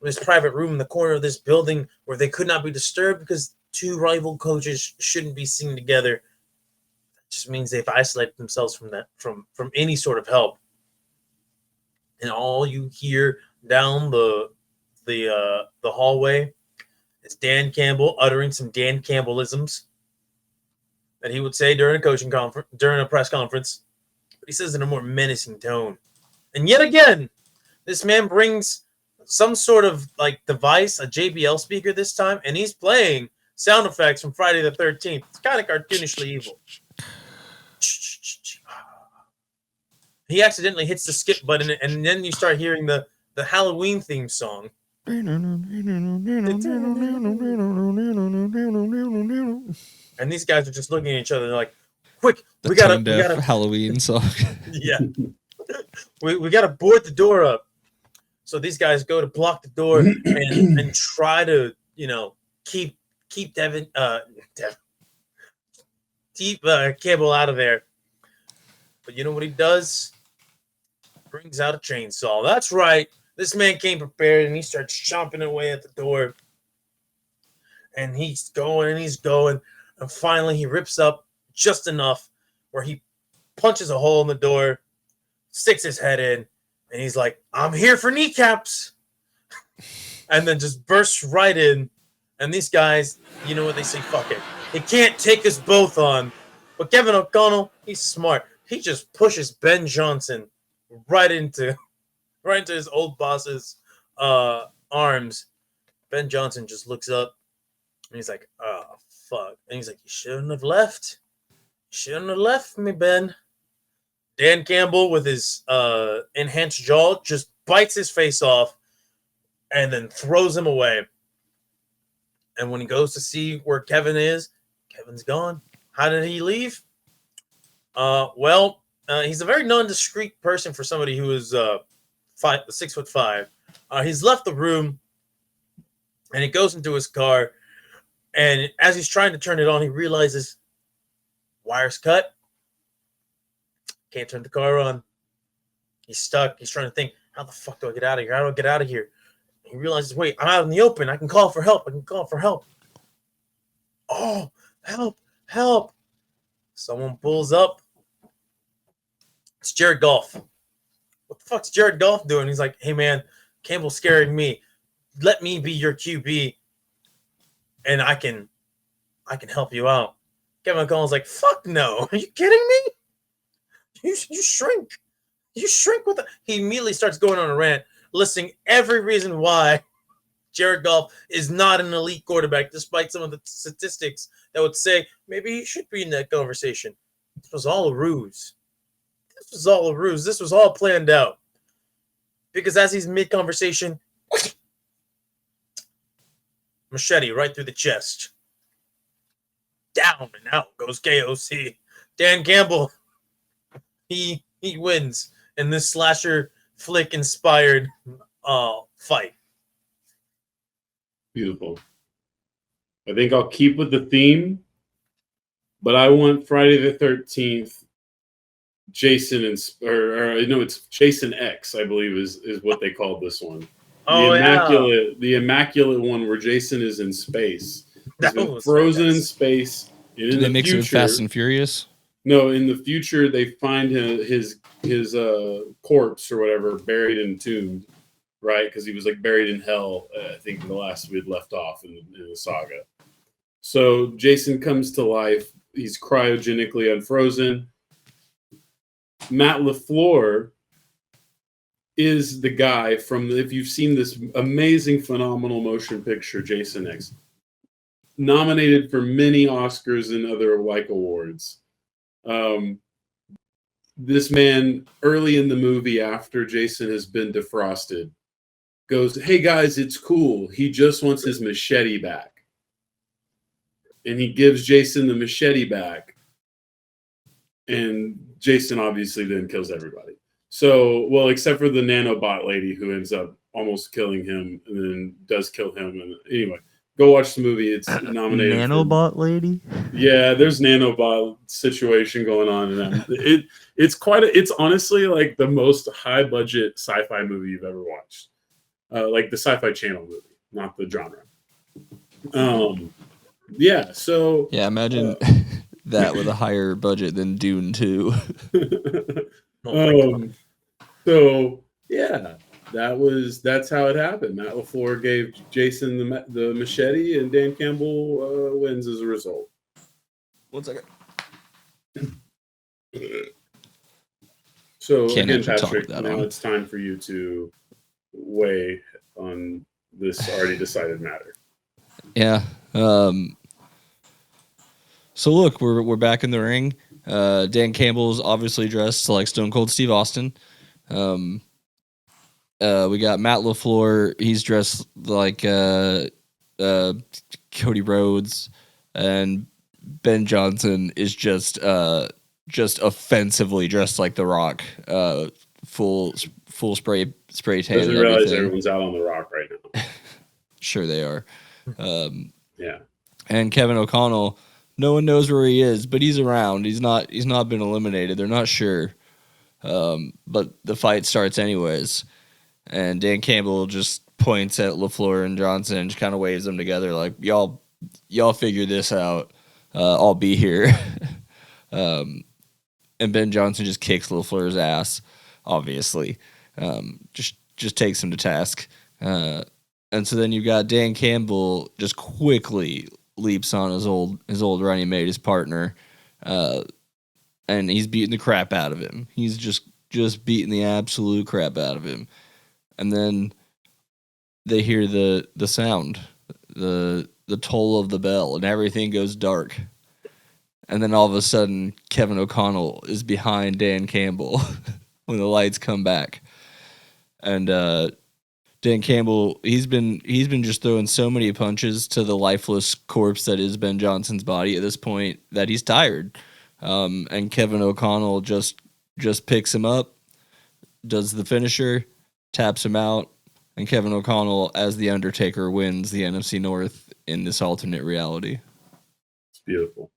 room in the corner of this building where they could not be disturbed because two rival coaches shouldn't be seen together. That just means they've isolated themselves from any sort of help. And all you hear down the hallway is Dan Campbell uttering some Dan Campbellisms that he would say during a press conference, but he says in a more menacing tone. And yet again, this man brings some sort of like device, a JBL speaker this time, and he's playing sound effects from Friday the 13th. It's kind of cartoonishly evil. He accidentally hits the skip button, and then you start hearing the Halloween theme song. And these guys are just looking at each other. They're like, "Quick, we gotta Halloween song." Yeah, we gotta board the door up." So these guys go to block the door and try to, keep Campbell out of there. But you know what he does? Brings out a chainsaw. That's right. This man came prepared, and he starts chomping away at the door. And he's going, and finally he rips up just enough where he punches a hole in the door, sticks his head in, and he's like, "I'm here for kneecaps," and then just bursts right in. And these guys, you know what they say? Fuck it. He can't take us both on. But Kevin O'Connell, he's smart. He just pushes Ben Johnson right into his old boss's arms. Ben Johnson just looks up, and he's like, "Oh, fuck." And he's like, "You shouldn't have left. You shouldn't have left me, Ben." Dan Campbell, with his enhanced jaw, just bites his face off and then throws him away. And when he goes to see where Kevin is, Kevin's gone. How did he leave? He's a very nondiscreet person for somebody who is 6'5". He's left the room, and he goes into his car. And as he's trying to turn it on, he realizes wire's cut. Can't turn the car on. He's stuck. He's trying to think, how the fuck do I get out of here? How do I get out of here? He realizes, wait, I'm out in the open. I can call for help. Oh, help. Someone pulls up. It's Jared Goff. What the fuck's Jared Goff doing? He's like, "Hey, man, Campbell's scaring me. Let me be your QB, and I can help you out." Kevin O'Connell's like, "Fuck no. Are you kidding me? You shrink. You shrink with it." He immediately starts going on a rant, listing every reason why Jared Goff is not an elite quarterback, despite some of the statistics that would say maybe he should be in that conversation. This was all a ruse. This was all planned out. Because as he's mid-conversation, machete right through the chest. Down and out goes KOC. Dan Campbell he wins in this slasher flick inspired fight. Beautiful. I think I'll keep with the theme, but I want Friday the 13th. Jason it's Jason X, I believe is what they called this one. The immaculate one where Jason is in space. He's been frozen in space. Did they mix it with Fast and Furious? No, in the future they find his corpse or whatever buried and entombed, right? Because he was like buried in hell. I think the last we had left off in the saga. So Jason comes to life. He's cryogenically unfrozen. Matt LaFleur is the guy from, if you've seen this amazing, phenomenal motion picture, Jason X, nominated for many Oscars and other like awards. This man, early in the movie, after Jason has been defrosted, goes, "Hey guys, it's cool. He just wants his machete back." And he gives Jason the machete back. And Jason obviously then kills everybody. So, well, except for the nanobot lady who ends up almost killing him and then does kill him. And anyway, go watch the movie. It's nominated. Nanobot lady? Yeah, there's nanobot situation going on. And it's honestly like the most high budget sci-fi movie you've ever watched. Like the Sci-Fi Channel movie, not the genre. Yeah, so... Yeah, imagine... that with a higher budget than Dune 2. So yeah, that's how it happened. Matt LaFleur gave Jason the machete, and Dan Campbell wins as a result. 1 second. So again, Patrick, now it's time for you to weigh on this already decided matter. Yeah. So look, we're back in the ring. Dan Campbell's obviously dressed like Stone Cold Steve Austin. We got Matt LaFleur. He's dressed like Cody Rhodes, and Ben Johnson is just offensively dressed like The Rock. Full spray tan. Doesn't realize everyone's out on The Rock right now. Sure they are. Yeah. And Kevin O'Connell. No one knows where he is, but he's around. He's not been eliminated. They're not sure. But the fight starts anyways. And Dan Campbell just points at LaFleur and Johnson and just kind of waves them together like, y'all figure this out. I'll be here. And Ben Johnson just kicks LaFleur's ass, obviously. Just takes him to task. And so then you've got Dan Campbell just quickly leaps on his old running mate, his partner, and he's beating the crap out of him. He's just beating the absolute crap out of him. And then they hear the sound, the toll of the bell, and everything goes dark. And then all of a sudden, Kevin O'Connell is behind Dan Campbell when the lights come back. And Dan Campbell, he's been just throwing so many punches to the lifeless corpse that is Ben Johnson's body at this point that he's tired. And Kevin O'Connell just picks him up, does the finisher, taps him out, and Kevin O'Connell, as the Undertaker, wins the NFC North in this alternate reality. It's beautiful.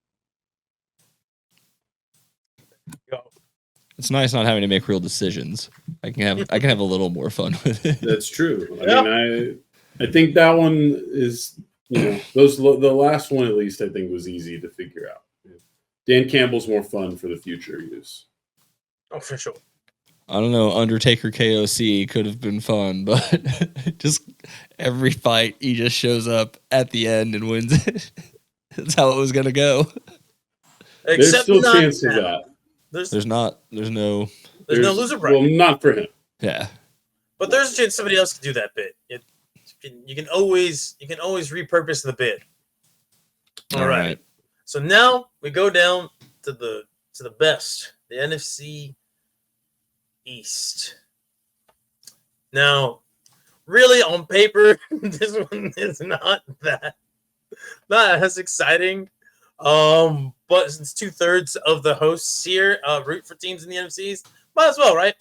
It's nice not having to make real decisions. I can have a little more fun with it. That's true. I mean, I think that one is, the last one at least I think was easy to figure out. Dan Campbell's more fun for the future use. Oh, for sure. I don't know. Undertaker KOC could have been fun, but just every fight he just shows up at the end and wins it. That's how it was gonna go. There's still a chance of that. There's no loser bracket. Well, not for him. Yeah. But there's a chance somebody else could do that bit. You can always repurpose the bit. All right. So now we go down to the best, the NFC East. Now, really on paper, this one is not as exciting. But since 2/3 of the hosts here root for teams in the NFCs, might as well, right?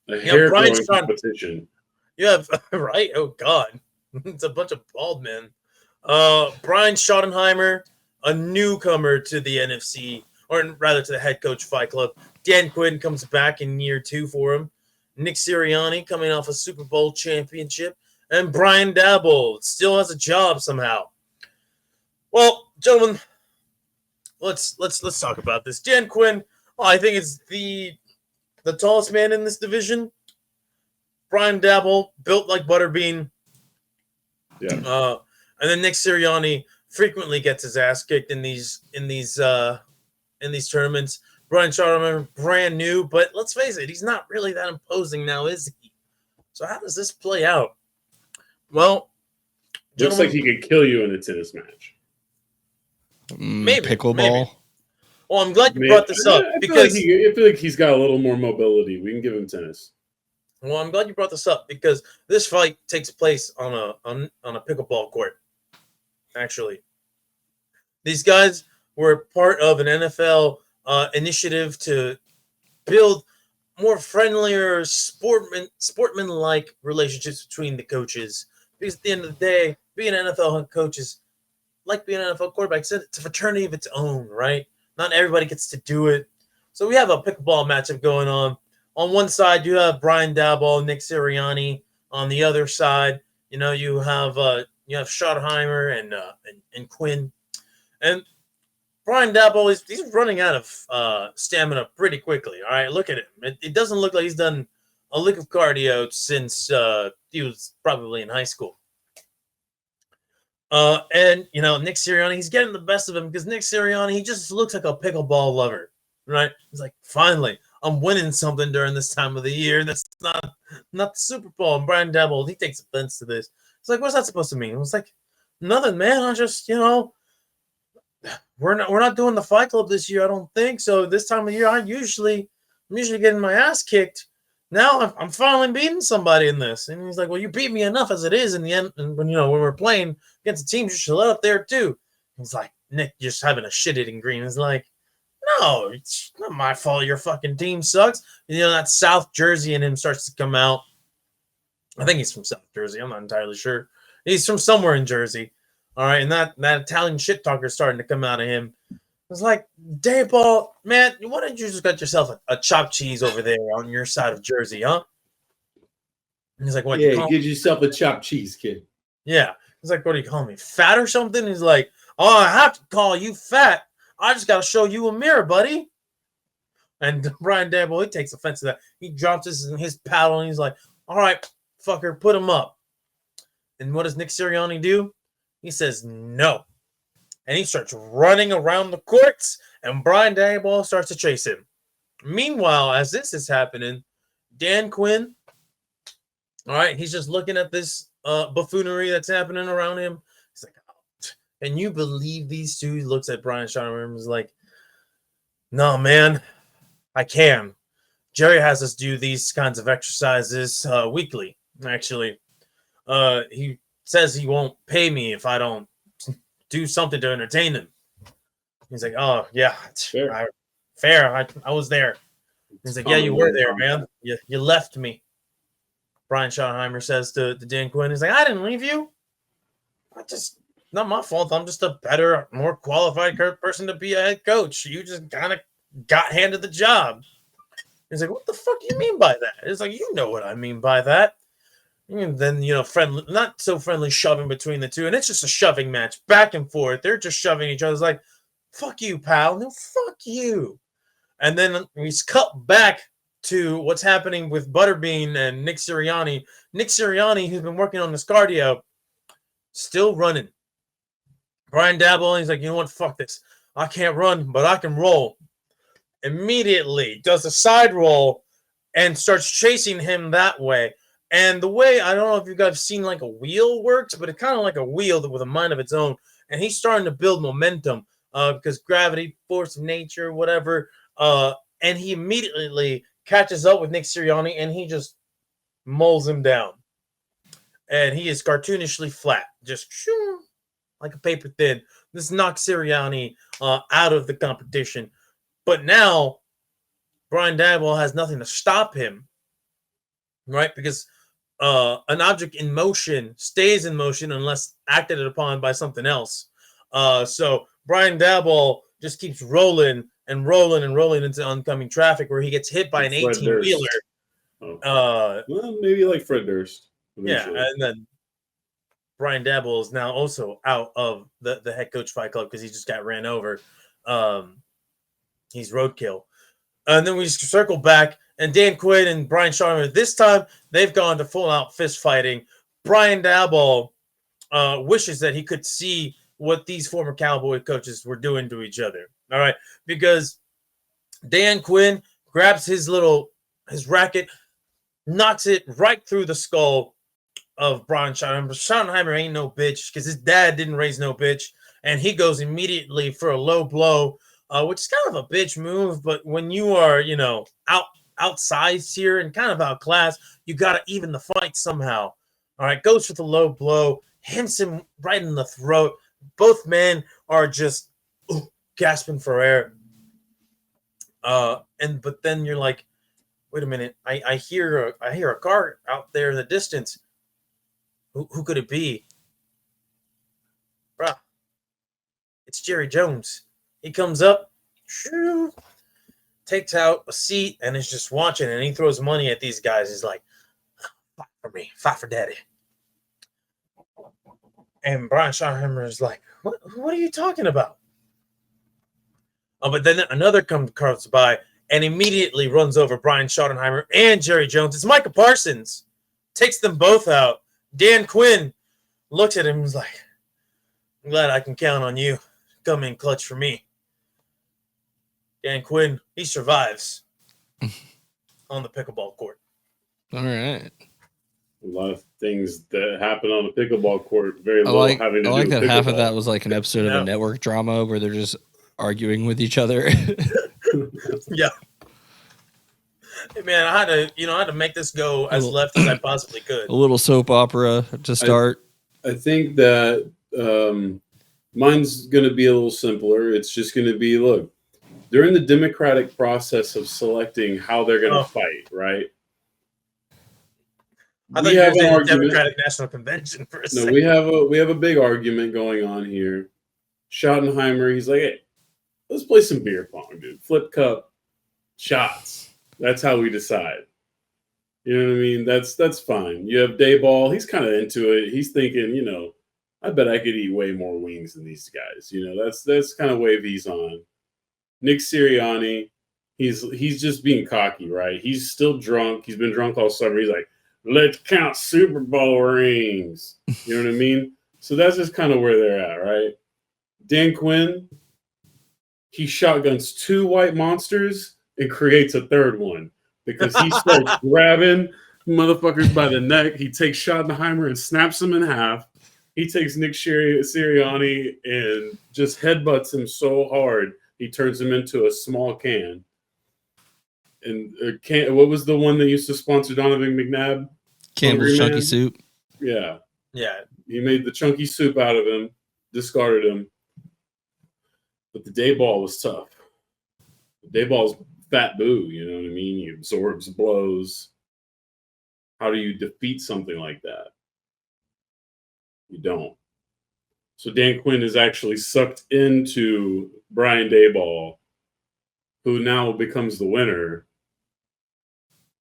A hair-throwing Brian competition. You have right. Oh God, it's a bunch of bald men. Brian Schottenheimer, a newcomer to the NFC, or rather to the head coach Fight Club. Dan Quinn comes back in year 2 for him. Nick Sirianni coming off a Super Bowl championship, and Brian Dabble still has a job somehow. Well, gentlemen, let's talk about this. Dan Quinn, I think it's the tallest man in this division. Brian Dabble, built like Butterbean. Yeah. And then Nick Sirianni frequently gets his ass kicked in these tournaments. Brian Schottenheimer, brand new, but let's face it, he's not really that imposing now, is he? So how does this play out? Well, looks like he could kill you in a tennis match. Maybe pickleball. Maybe. Well, I'm glad you brought this up because I feel like he's got a little more mobility. We can give him tennis. Well, I'm glad you brought this up because this fight takes place on a pickleball court. Actually, these guys were part of an NFL initiative to build more friendlier, sportsman-like relationships between the coaches. Because at the end of the day, being an NFL coach is like being an NFL quarterback. It's a fraternity of its own, right? Not everybody gets to do it. So we have a pickleball matchup going on. On one side, you have Brian Dabble, Nick Sirianni. On the other side, you have Schottenheimer and Quinn. And Brian Dabble he's running out of stamina pretty quickly. All right, look at him. It doesn't look like he's done a lick of cardio since he was probably in high school. And Nick Sirianni, he's getting the best of him because Nick Sirianni, he just looks like a pickleball lover, right? He's like, finally, I'm winning something during this time of the year. That's not the Super Bowl. And Brian Dabble, he takes offense to this. It's like, what's that supposed to mean? It was like, nothing, man. I just, we're not doing the Fight Club this year. I don't think so. This time of year, I'm usually getting my ass kicked. Now I'm finally beating somebody in this. And he's like, well, you beat me enough as it is in the end. And when we're playing against the teams, you should let up there too. He's like, Nick, you're just having a shit-eating green. He's like, no, it's not my fault. Your fucking team sucks. That South Jersey in him starts to come out. I think he's from South Jersey. I'm not entirely sure. He's from somewhere in Jersey. All right. And that Italian shit talker is starting to come out of him. It's like, Dayball, man, why don't you just got yourself a chopped cheese over there on your side of Jersey, huh? And he's like, what? Yeah, get yourself a chopped cheese, kid. Yeah. He's like, what do you call me? Fat or something? He's like, oh, I have to call you fat. I just got to show you a mirror, buddy. And Brian Dabble, he takes offense to that. He drops his paddle and he's like, all right, fucker, put him up. And what does Nick Sirianni do? He says no. And he starts running around the courts, and Brian Dabble starts to chase him. Meanwhile, as this is happening, Dan Quinn, all right, he's just looking at this buffoonery that's happening around him. He's like, oh, can you believe these two? He looks at Brian Schottenheimer and is like, no, man, I can. Jerry has us do these kinds of exercises weekly, actually. He says he won't pay me if I don't do something to entertain him. He's like, oh, yeah, fair. I was there. He's like, yeah, you were there, man. You left me. Brian Schottenheimer says to Dan Quinn, he's like, I didn't leave you. Not my fault. I'm just a better, more qualified person to be a head coach. You just kind of got handed the job. He's like, what the fuck do you mean by that? It's like, you know what I mean by that. And then, friendly, not so friendly shoving between the two. And it's just a shoving match back and forth. They're just shoving each other. It's like, fuck you, pal. No, fuck you. And then he's cut back to what's happening with Butterbean and Nick Sirianni. Nick Sirianni, who's been working on this cardio, still running. Brian Dabble, he's like, you know what? Fuck this. I can't run, but I can roll. Immediately does a side roll and starts chasing him that way. And the way, I don't know if you guys have seen like a wheel works, but it's kind of like a wheel with a mind of its own. And he's starting to build momentum because gravity, force of nature, whatever. And he immediately catches up with Nick Sirianni and he just mows him down. And he is cartoonishly flat, just like a paper thin. This knocked Sirianni out of the competition. But now Brian Daboll has nothing to stop him, right? Because an object in motion stays in motion unless acted upon by something else. So Brian Daboll just keeps rolling and rolling and rolling into oncoming traffic where he gets hit by an 18-wheeler. Well, maybe like Fred Durst. Eventually. Yeah, and then Brian Daboll is now also out of the head coach Fight Club because he just got ran over. He's roadkill. And then we circle back, and Dan Quinn and Brian Schaumer, this time they've gone to full-out fist fighting. Brian Daboll wishes that he could see what these former Cowboy coaches were doing to each other. All right, because Dan Quinn grabs his racket, knocks it right through the skull of Brian Schaumer. Schottenheimer ain't no bitch because his dad didn't raise no bitch, and he goes immediately for a low blow, which is kind of a bitch move. But when you are, outsized here and kind of outclassed, you got to even the fight somehow. All right, goes for the low blow, hits him right in the throat. Both men are just gasping for air. But then you're like, wait a minute, I hear a car out there in the distance. Who could it be? Bruh, it's Jerry Jones. He comes up, takes out a seat, and is just watching, and he throws money at these guys. He's like, fight for me, fight for daddy. And Brian Schottenheimer is like, what are you talking about? But then another comes by and immediately runs over Brian Schottenheimer and Jerry Jones. It's Micah Parsons. Takes them both out. Dan Quinn looks at him and is like, I'm glad I can count on you. Come in clutch for me. Dan Quinn, he survives on the pickleball court. All right. A lot of things that happen on the pickleball court. Very little having to do I like with that half of pickleball. that was like an episode of a network drama where they're just arguing with each other. Yeah. Hey man, I had to make this go as left as I possibly could. A little soap opera to start. I think that mine's going to be a little simpler. It's just going to be, look, they're in the democratic process of selecting how they're going to fight, right? I thought you were saying the Democratic National Convention for a second. We have a big argument going on here. Schottenheimer, he's like, hey, let's play some beer pong, dude. Flip cup, shots. That's how we decide. You know what I mean? That's fine. You have Dayball. He's kind of into it. He's thinking, I bet I could eat way more wings than these guys. That's kind of wave he's on. Nick Sirianni, he's just being cocky, right? He's still drunk. He's been drunk all summer. He's like, let's count Super Bowl rings. You know what I mean? So that's just kind of where they're at, right? Dan Quinn, he shotguns 2 white monsters and creates a third one because he starts grabbing motherfuckers by the neck. He takes Schottenheimer and snaps him in half. He takes Nick Sirianni and just headbutts him so hard he turns him into a small can. And what was the one that used to sponsor Donovan McNabb? Campbell's Chunky Soup. Yeah. Yeah. He made the chunky soup out of him, discarded him. But the Dayball was tough. The Dayball's Fat Boo, you know what I mean? He absorbs blows. How do you defeat something like that? You don't. So Dan Quinn is actually sucked into Brian Dayball, who now becomes the winner,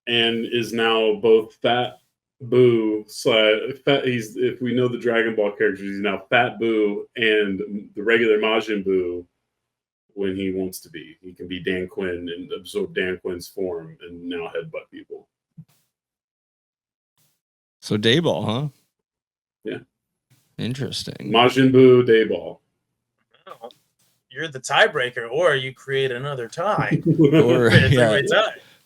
and is now both Fat Boo. He's, if we know the Dragon Ball characters, he's now Fat Boo and the regular Majin Buu when he wants to be. He can be Dan Quinn and absorb Dan Quinn's form and now headbutt people. So Dayball, huh? Yeah. Interesting. Majin Buu, Dayball. Oh, you're the tiebreaker, or you create another tie.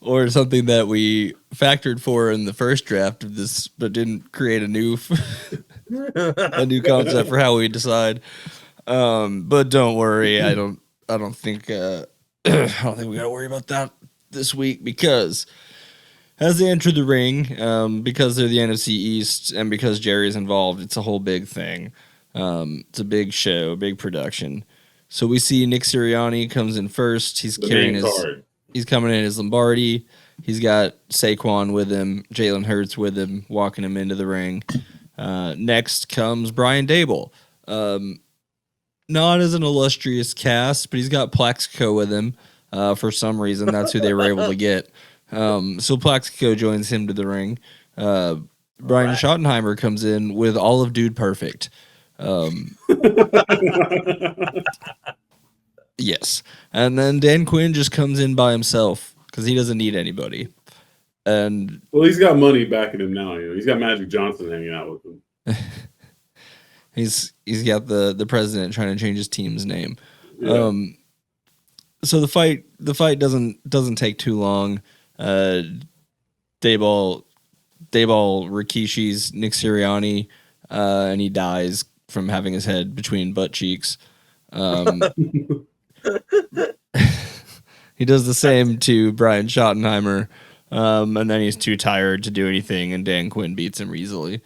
Or something that we factored for in the first draft of this, but didn't create a new concept for how we decide. But don't worry, I don't think we gotta worry about that this week, because as they enter the ring, because they're the NFC East and because Jerry's involved, it's a whole big thing. It's a big show, a big production. So we see Nick Sirianni comes in first. He's The carrying main his. card. He's coming in his Lombardi. He's got Saquon with him, Jalen Hurts with him, walking him into the ring. Next comes Brian Dable. Not as an illustrious cast, but he's got Plaxico with him. For some reason, that's who they were able to get. So Plaxico joins him to the ring. Brian Schottenheimer comes in with all of Dude Perfect. Yes. And then Dan Quinn just comes in by himself because he doesn't need anybody. And Well, he's got money backing him now. You know, he's got Magic Johnson hanging out with him. he's got the president trying to change his team's name. Yeah. So the fight doesn't take too long. Dayball Rikishi's Nick Sirianni, and he dies from having his head between butt cheeks. He does the same to Brian Schottenheimer, and then he's too tired to do anything, and Dan Quinn beats him easily.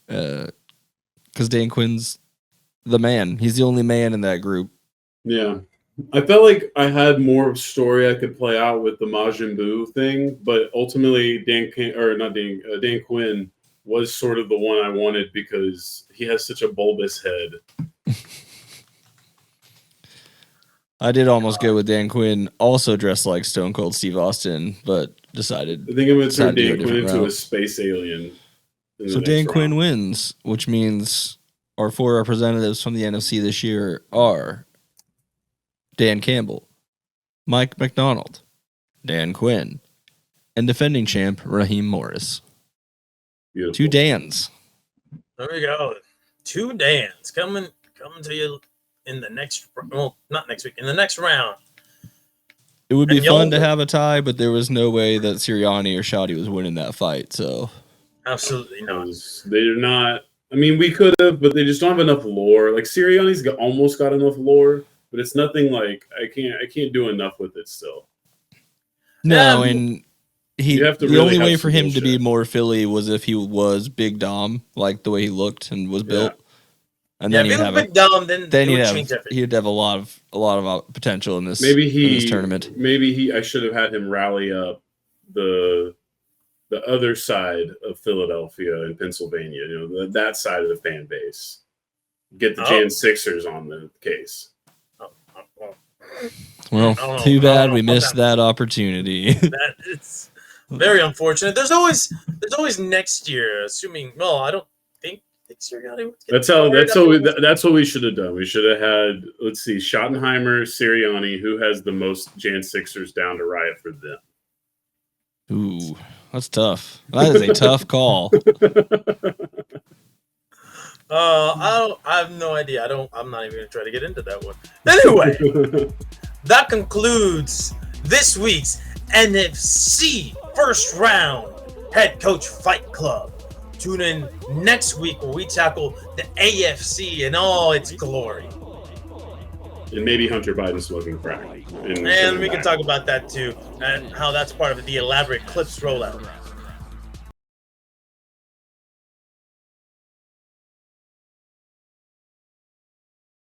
Because Dan Quinn's the man. He's the only man in that group. Yeah. I felt like I had more story I could play out with the Majin Buu thing, but ultimately Dan Quinn was sort of the one I wanted because he has such a bulbous head. I did almost go with Dan Quinn, also dressed like Stone Cold Steve Austin, but decided. I think I'm going to turn decided to Dan go a Quinn different into a route. space alien. So Dan Quinn wins, which means our 4 representatives from the NFC this year are Dan Campbell, Mike McDonald, Dan Quinn, and defending champ Raheem Morris. Beautiful. 2 Dans. There we go. 2 Dans coming to you in the next. Well, not next week. In the next round. It would be And fun to y'all- have a tie, but there was no way that Sirianni or Shoddy was winning that fight. So Absolutely not. They're not. I mean, we could have, but they just don't have enough lore. Like Sirianni's almost got enough lore, but it's nothing like I can't do enough with it still. no, Yeah. and You have to the really only have way some for him to be bullshit. more Philly was if he was Big Dom, like the way he looked and was built. And Yeah, then if he'd he have was Big Dom, then then it he'd would have change everything. he'd have a lot of potential in this Maybe in this tournament. I should have had him rally up the other side of Philadelphia and Pennsylvania. You know, that side of the fan base. Get the Oh. Jan Sixers on the case. Well, I don't know. too I bad don't we know missed about that opportunity. That it's very unfortunate. There's always next year. Assuming, well, I don't think Sirianni would get That's what we should have done. We should have had, let's see, Schottenheimer, Sirianni, who has the most Jan Sixers down to riot for them. Ooh, that's tough. That is a tough call. I have no idea. I'm not even gonna try to get into that one. Anyway, that concludes this week's NFC first round head coach fight club. Tune in next week where we tackle the AFC in all its glory. And maybe Hunter Biden smoking crack. And we can talk about that too, and how that's part of the elaborate clips rollout.